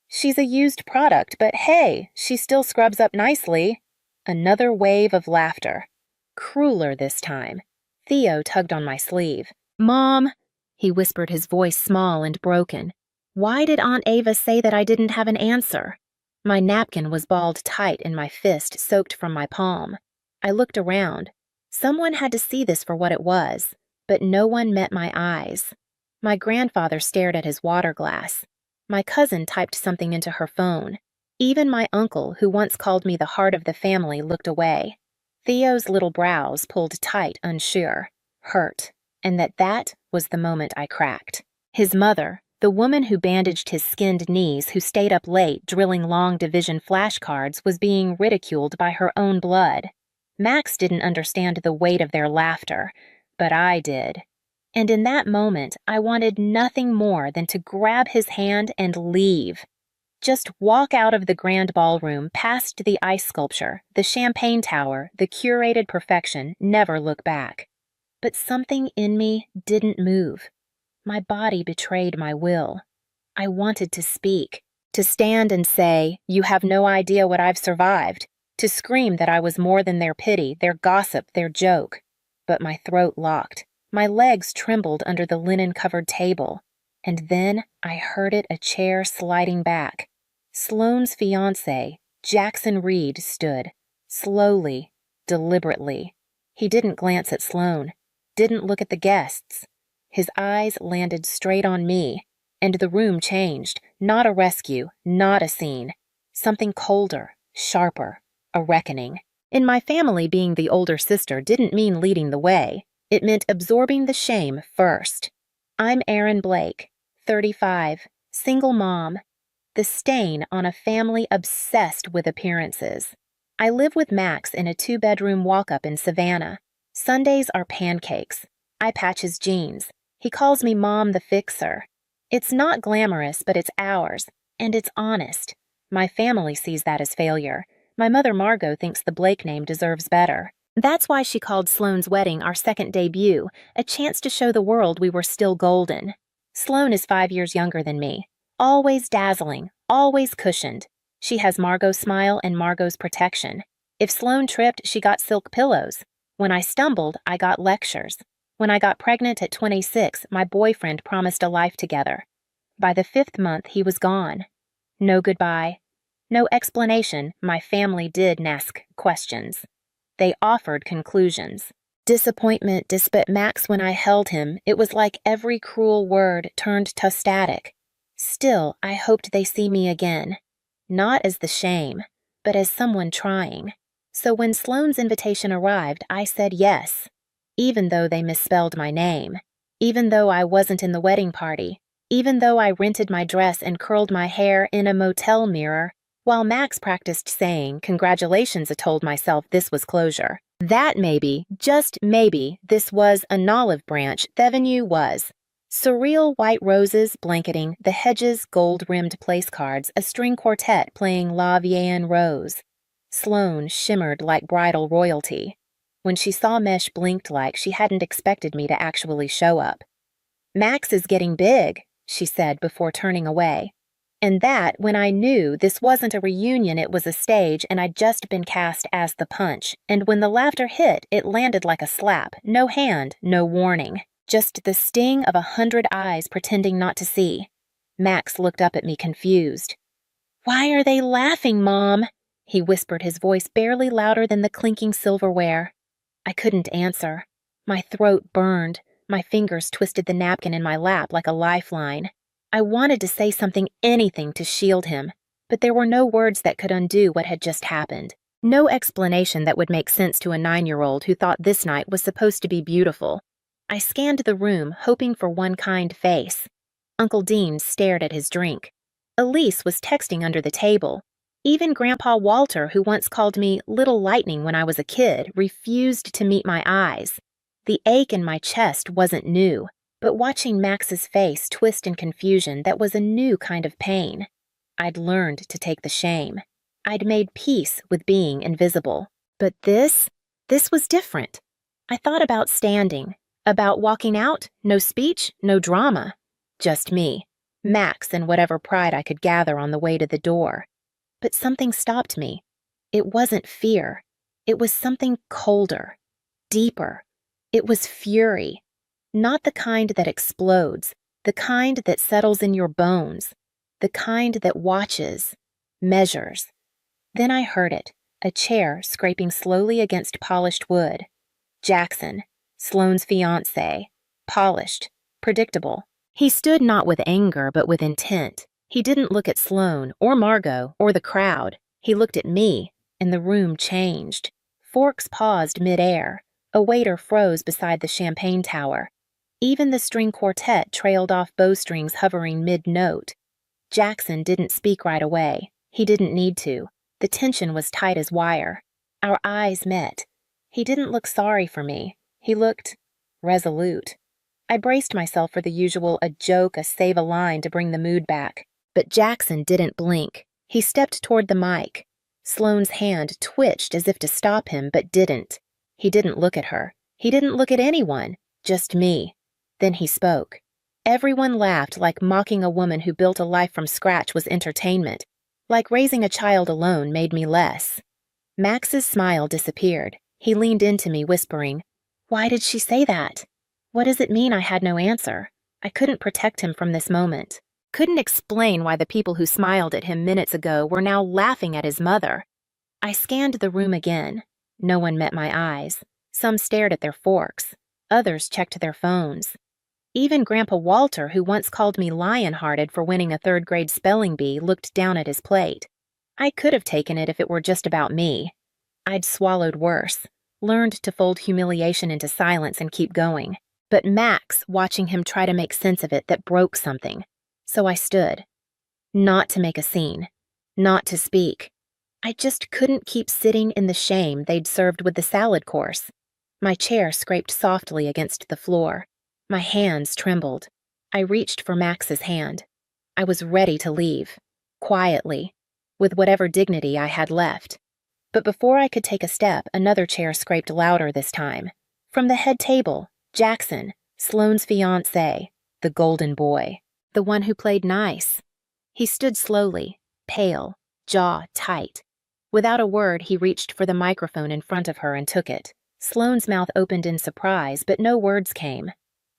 "She's a used product, but hey, she still scrubs up nicely." Another wave of laughter. Crueler this time. Theo tugged on my sleeve. "Mom," he whispered, his voice small and broken. "Why did Aunt Ava say that I didn't have an answer?" My napkin was balled tight in my fist, soaked from my palm. I looked around. Someone had to see this for what it was, but no one met my eyes. My grandfather stared at his water glass. My cousin typed something into her phone. Even my uncle, who once called me the heart of the family, looked away. Theo's little brows pulled tight, unsure, hurt, and that was the moment I cracked. His mother, the woman who bandaged his skinned knees, who stayed up late drilling long division flashcards, was being ridiculed by her own blood. Max didn't understand the weight of their laughter, but I did. And in that moment, I wanted nothing more than to grab his hand and leave. Just walk out of the grand ballroom, past the ice sculpture, the champagne tower, the curated perfection, never look back. But something in me didn't move. My body betrayed my will. I wanted to speak, to stand and say, "You have no idea what I've survived," to scream that I was more than their pity, their gossip, their joke. But my throat locked. My legs trembled under the linen-covered table. And then I heard it, a chair sliding back. Sloane's fiancé, Jackson Reed, stood, slowly, deliberately. He didn't glance at Sloane, didn't look at the guests. His eyes landed straight on me, and the room changed. Not a rescue, not a scene. Something colder, sharper, a reckoning. In my family, being the older sister didn't mean leading the way. It meant absorbing the shame first. I'm Erin Blake, 35, single mom, the stain on a family obsessed with appearances. I live with Max in a 2-bedroom walk-up in Savannah. Sundays are pancakes. I patch his jeans. He calls me Mom the Fixer. It's not glamorous, but it's ours, and it's honest. My family sees that as failure. My mother Margot thinks the Blake name deserves better. That's why she called Sloane's wedding our second debut, a chance to show the world we were still golden. Sloane is 5 years younger than me. Always dazzling, always cushioned. She has Margot's smile and Margot's protection. If Sloane tripped, she got silk pillows. When I stumbled, I got lectures. When I got pregnant at 26, my boyfriend promised a life together. By the 5th month, he was gone. No goodbye. No explanation. My family did ask questions. They offered conclusions. Disappointment dispelled Max when I held him. It was like every cruel word turned to static. Still, I hoped they see me again. Not as the shame, but as someone trying. So when Sloane's invitation arrived, I said yes. Even though they misspelled my name. Even though I wasn't in the wedding party. Even though I rented my dress and curled my hair in a motel mirror. While Max practiced saying, "Congratulations," I told myself this was closure. That maybe, just maybe, this was an olive branch. The avenue was. Surreal white roses blanketing the hedges, gold-rimmed place cards, a string quartet playing La Vieille Rose. Sloane shimmered like bridal royalty. When she saw Mesh blinked like she hadn't expected me to actually show up. "Max is getting big," she said before turning away. And that, when I knew this wasn't a reunion, it was a stage, and I'd just been cast as the punch. And when the laughter hit, it landed like a slap. No hand, no warning. Just the sting of 100 eyes pretending not to see. Max looked up at me confused. "Why are they laughing, Mom?" he whispered, his voice barely louder than the clinking silverware. I couldn't answer. My throat burned. My fingers twisted the napkin in my lap like a lifeline. I wanted to say something, anything, to shield him, but there were no words that could undo what had just happened. No explanation that would make sense to a 9-year-old who thought this night was supposed to be beautiful. I scanned the room, hoping for one kind face. Uncle Dean stared at his drink. Elise was texting under the table. Even Grandpa Walter, who once called me Little Lightning when I was a kid, refused to meet my eyes. The ache in my chest wasn't new. But watching Max's face twist in confusion, that was a new kind of pain. I'd learned to take the shame. I'd made peace with being invisible. But this was different. I thought about standing, about walking out, no speech, no drama. Just me, Max, and whatever pride I could gather on the way to the door. But something stopped me. It wasn't fear. It was something colder, deeper. It was fury. Not the kind that explodes, the kind that settles in your bones, the kind that watches, measures. Then I heard it, a chair scraping slowly against polished wood. Jackson, Sloane's fiancé, polished, predictable. He stood not with anger but with intent. He didn't look at Sloane or Margot or the crowd. He looked at me, and the room changed. Forks paused mid-air. A waiter froze beside the champagne tower. Even the string quartet trailed off bowstrings hovering mid-note. Jackson didn't speak right away. He didn't need to. The tension was tight as wire. Our eyes met. He didn't look sorry for me. He looked resolute. I braced myself for the usual a joke, a save a line to bring the mood back. But Jackson didn't blink. He stepped toward the mic. Sloane's hand twitched as if to stop him, but didn't. He didn't look at her. He didn't look at anyone. Just me. Then he spoke. Everyone laughed, like mocking a woman who built a life from scratch was entertainment. Like raising a child alone made me less. Max's smile disappeared. He leaned into me, whispering, "Why did she say that? What does it mean?" I had no answer. I couldn't protect him from this moment. Couldn't explain why the people who smiled at him minutes ago were now laughing at his mother. I scanned the room again. No one met my eyes. Some stared at their forks. Others checked their phones. Even Grandpa Walter, who once called me lion-hearted for winning a 3rd-grade spelling bee, looked down at his plate. I could have taken it if it were just about me. I'd swallowed worse, learned to fold humiliation into silence and keep going. But Max, watching him try to make sense of it, that broke something. So I stood. Not to make a scene. Not to speak. I just couldn't keep sitting in the shame they'd served with the salad course. My chair scraped softly against the floor. My hands trembled. I reached for Max's hand. I was ready to leave, quietly, with whatever dignity I had left. But before I could take a step, another chair scraped louder this time. From the head table, Jackson, Sloane's fiancé, the golden boy, the one who played nice. He stood slowly, pale, jaw tight. Without a word, he reached for the microphone in front of her and took it. Sloane's mouth opened in surprise, but no words came.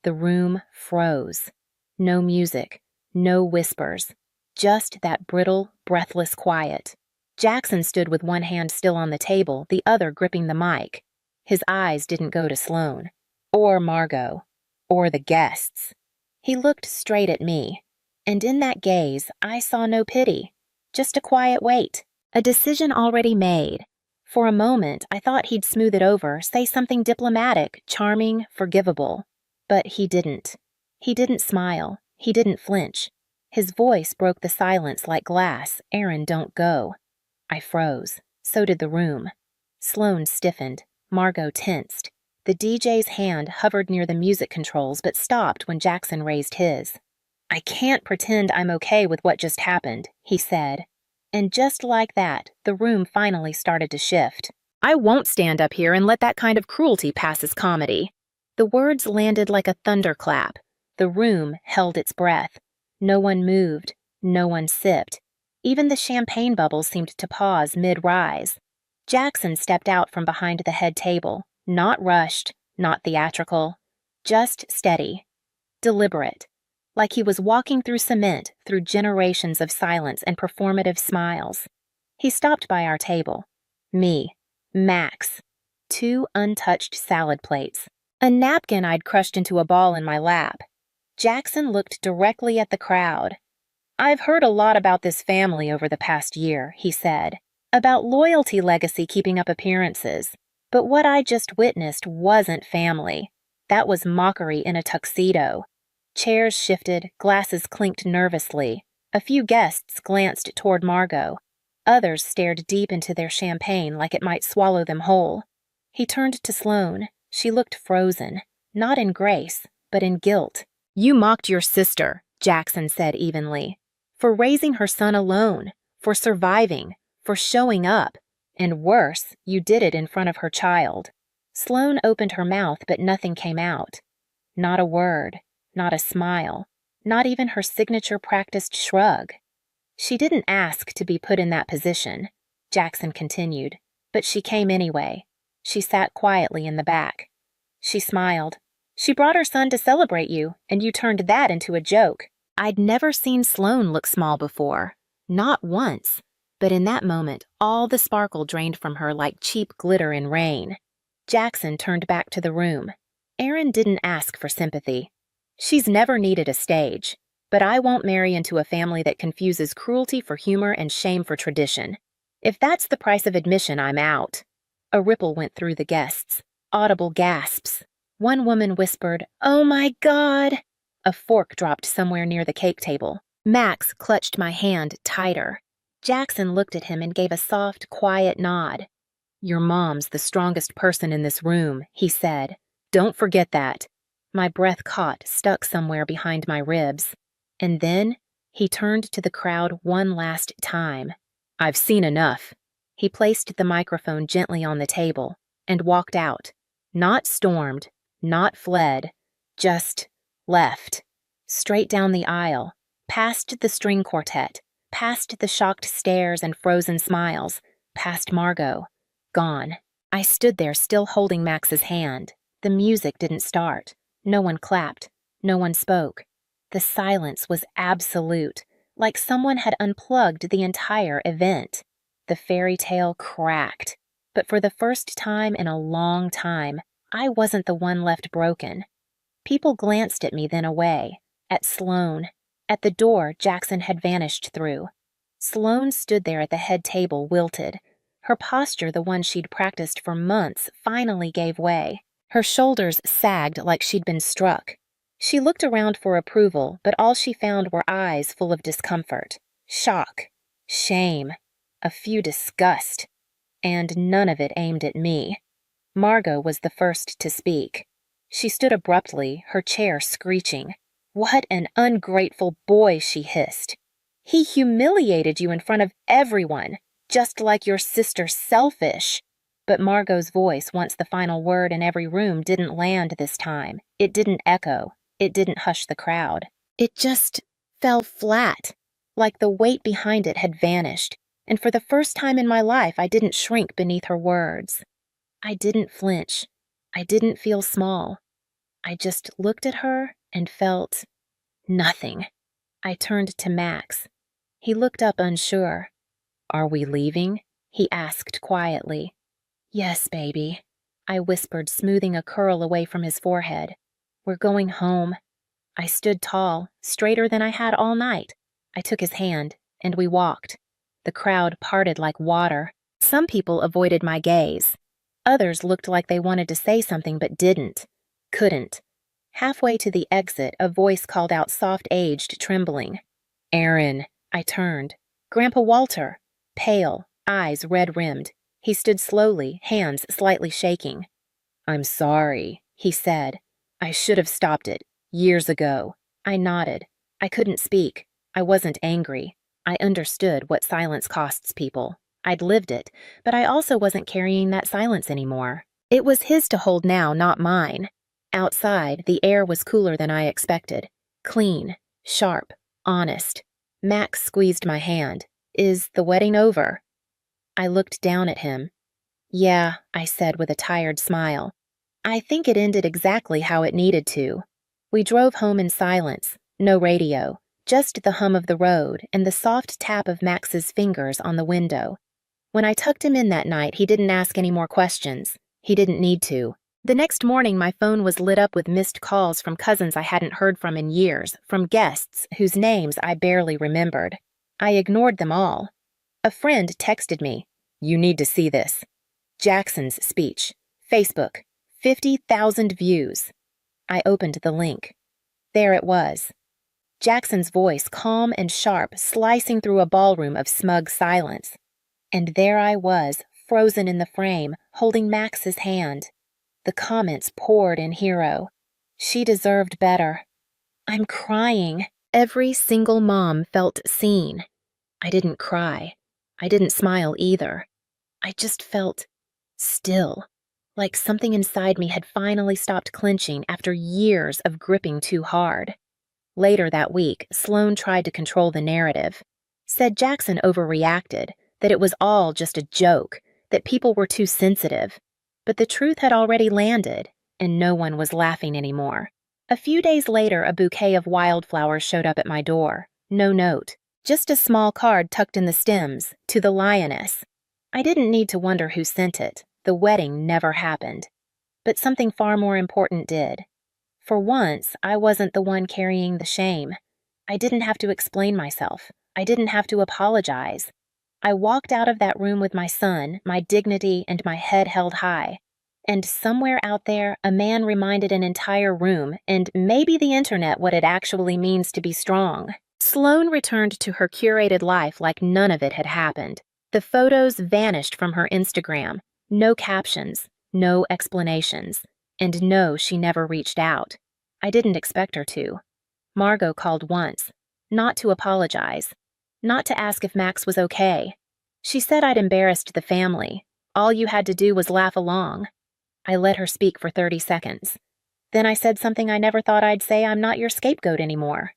The room froze. No music, no whispers, just that brittle, breathless quiet. Jackson stood with one hand still on the table, the other gripping the mic. His eyes didn't go to Sloane, or Margot, or the guests. He looked straight at me, and in that gaze, I saw no pity, just a quiet wait, a decision already made. For a moment, I thought he'd smooth it over, say something diplomatic, charming, forgivable. But he didn't. He didn't smile. He didn't flinch. His voice broke the silence like glass. "Aaron, don't go." I froze. So did the room. Sloane stiffened. Margot tensed. The DJ's hand hovered near the music controls but stopped when Jackson raised his. "I can't pretend I'm okay with what just happened," he said. And just like that, the room finally started to shift. "I won't stand up here and let that kind of cruelty pass as comedy." The words landed like a thunderclap. The room held its breath. No one moved. No one sipped. Even the champagne bubbles seemed to pause mid-rise. Jackson stepped out from behind the head table, not rushed, not theatrical, just steady, deliberate, like he was walking through cement through generations of silence and performative smiles. He stopped by our table. Me, Max, 2 untouched salad plates, a napkin I'd crushed into a ball in my lap. Jackson looked directly at the crowd. "I've heard a lot about this family over the past year," he said, "about loyalty legacy keeping up appearances. But what I just witnessed wasn't family. That was mockery in a tuxedo." Chairs shifted, glasses clinked nervously. A few guests glanced toward Margot. Others stared deep into their champagne like it might swallow them whole. He turned to Sloane. She looked frozen, not in grace, but in guilt. "You mocked your sister," Jackson said evenly, "for raising her son alone, for surviving, for showing up. And worse, you did it in front of her child." Sloane opened her mouth, but nothing came out. Not a word, not a smile, not even her signature practiced shrug. "She didn't ask to be put in that position," Jackson continued, "but she came anyway. She sat quietly in the back. She smiled. She brought her son to celebrate you, and you turned that into a joke." I'd never seen Sloane look small before. Not once. But in that moment, all the sparkle drained from her like cheap glitter in rain. Jackson turned back to the room. "Aaron didn't ask for sympathy. She's never needed a stage. But I won't marry into a family that confuses cruelty for humor and shame for tradition. If that's the price of admission, I'm out." A ripple went through the guests. Audible gasps. One woman whispered, "Oh my God!" A fork dropped somewhere near the cake table. Max clutched my hand tighter. Jackson looked at him and gave a soft, quiet nod. "Your mom's the strongest person in this room," he said. "Don't forget that." My breath caught, stuck somewhere behind my ribs. And then he turned to the crowd one last time. "I've seen enough." He placed the microphone gently on the table and walked out. Not stormed, not fled, just left. Straight down the aisle, past the string quartet, past the shocked stares and frozen smiles, past Margot. Gone. I stood there still holding Max's hand. The music didn't start. No one clapped. No one spoke. The silence was absolute, like someone had unplugged the entire event. The fairy tale cracked. But for the first time in a long time, I wasn't the one left broken. People glanced at me, then away. At Sloane. At the door Jackson had vanished through. Sloane stood there at the head table, wilted. Her posture, the one she'd practiced for months, finally gave way. Her shoulders sagged like she'd been struck. She looked around for approval, but all she found were eyes full of discomfort, shock, shame, a few disgust, and none of it aimed at me. Margot was the first to speak. She stood abruptly, her chair screeching. "What an ungrateful boy," she hissed. "He humiliated you in front of everyone, just like your sister selfish." But Margot's voice, once the final word in every room, didn't land this time. It didn't echo. It didn't hush the crowd. It just fell flat, like the weight behind it had vanished. and for the first time in my life, I didn't shrink beneath her words. I didn't flinch. I didn't feel small. I just looked at her and felt nothing. I turned to Max. He looked up unsure. "Are we leaving?" he asked quietly. "Yes, baby," I whispered, smoothing a curl away from his forehead. "We're going home." I stood tall, straighter than I had all night. I took his hand, and we walked. The crowd parted like water. Some people avoided my gaze. Others looked like they wanted to say something but couldn't. Halfway to the exit, a voice called out soft-aged, trembling. "Aaron." I turned. Grandpa Walter, pale, eyes red-rimmed. He stood slowly, hands slightly shaking. "I'm sorry," he said. "I should have stopped it, years ago." I nodded. I couldn't speak. I wasn't angry. I understood what silence costs people. I'd lived it, but I also wasn't carrying that silence anymore. It was his to hold now, not mine. Outside, the air was cooler than I expected. Clean, sharp, honest. Max squeezed my hand. "Is the wedding over?" I looked down at him. "Yeah," I said with a tired smile. "I think it ended exactly how it needed to." We drove home in silence, no radio, just the hum of the road and the soft tap of Max's fingers on the window. When I tucked him in that night, he didn't ask any more questions. He didn't need to. The next morning, my phone was lit up with missed calls from cousins I hadn't heard from in years, from guests whose names I barely remembered. I ignored them all. A friend texted me, "You need to see this. Jackson's speech. Facebook. 50,000 views." I opened the link. There it was. Jackson's voice, calm and sharp, slicing through a ballroom of smug silence. And there I was, frozen in the frame, holding Max's hand. The comments poured in hero. She deserved better. I'm crying. Every single mom felt seen. I didn't cry. I didn't smile either. I just felt still, like something inside me had finally stopped clenching after years of gripping too hard. Later that week, Sloan tried to control the narrative. Said Jackson overreacted, that it was all just a joke, that people were too sensitive. But the truth had already landed, and no one was laughing anymore. A few days later, a bouquet of wildflowers showed up at my door. No note, just a small card tucked in the stems, to the lioness. I didn't need to wonder who sent it. The wedding never happened. But something far more important did. For once, I wasn't the one carrying the shame. I didn't have to explain myself. I didn't have to apologize. I walked out of that room with my son, my dignity, and my head held high. And somewhere out there, a man reminded an entire room, and maybe the internet, what it actually means to be strong. Sloan returned to her curated life like none of it had happened. The photos vanished from her Instagram. No captions, no explanations. And no, she never reached out. I didn't expect her to. Margot called once, not to apologize, not to ask if Max was okay. She said I'd embarrassed the family. All you had to do was laugh along. I let her speak for 30 seconds. Then I said something I never thought I'd say. I'm not your scapegoat anymore.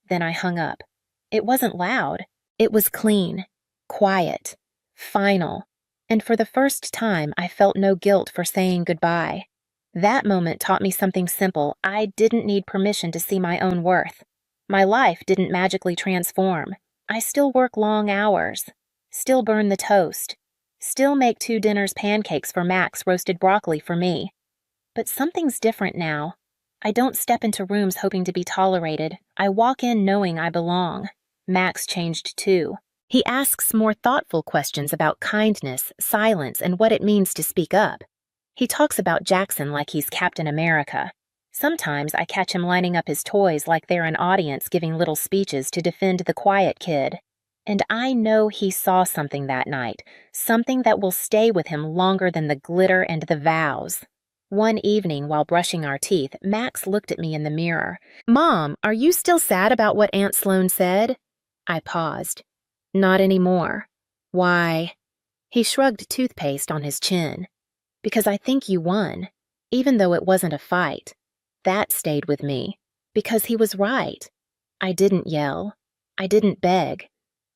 Then I hung up. It wasn't loud. It was clean, quiet, final. And for the first time, I felt no guilt for saying goodbye. That moment taught me something simple. I didn't need permission to see my own worth. My life didn't magically transform. I still work long hours, still burn the toast, still make 2 dinners pancakes for Max, roasted broccoli for me. But something's different now. I don't step into rooms hoping to be tolerated. I walk in knowing I belong. Max changed too. He asks more thoughtful questions about kindness, silence, and what it means to speak up. He talks about Jackson like he's Captain America. Sometimes I catch him lining up his toys like they're an audience giving little speeches to defend the quiet kid. And I know he saw something that night, something that will stay with him longer than the glitter and the vows. One evening, while brushing our teeth, Max looked at me in the mirror. "Mom, are you still sad about what Aunt Sloan said?" I paused. "Not anymore." "Why?" He shrugged toothpaste on his chin. "Because I think you won, even though it wasn't a fight. That stayed with me, because he was right. I didn't yell. I didn't beg.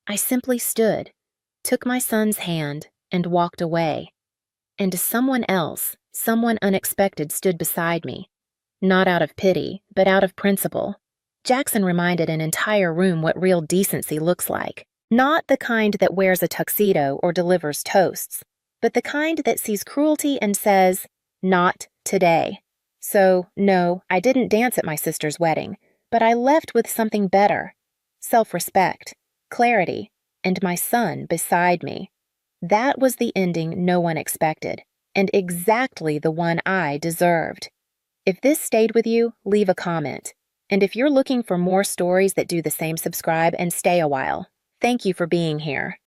I simply stood. took my son's hand, and walked away. And someone else, someone unexpected, stood beside me. Not out of pity, but out of principle. Jackson reminded an entire room what real decency looks like. Not the kind that wears a tuxedo or delivers toasts, but the kind that sees cruelty and says, "Not today." So, no, I didn't dance at my sister's wedding, but I left with something better: self-respect, clarity, and my son beside me. That was the ending no one expected, and exactly the one I deserved. If this stayed with you, leave a comment. And if you're looking for more stories that do the same, subscribe and stay a while. Thank you for being here.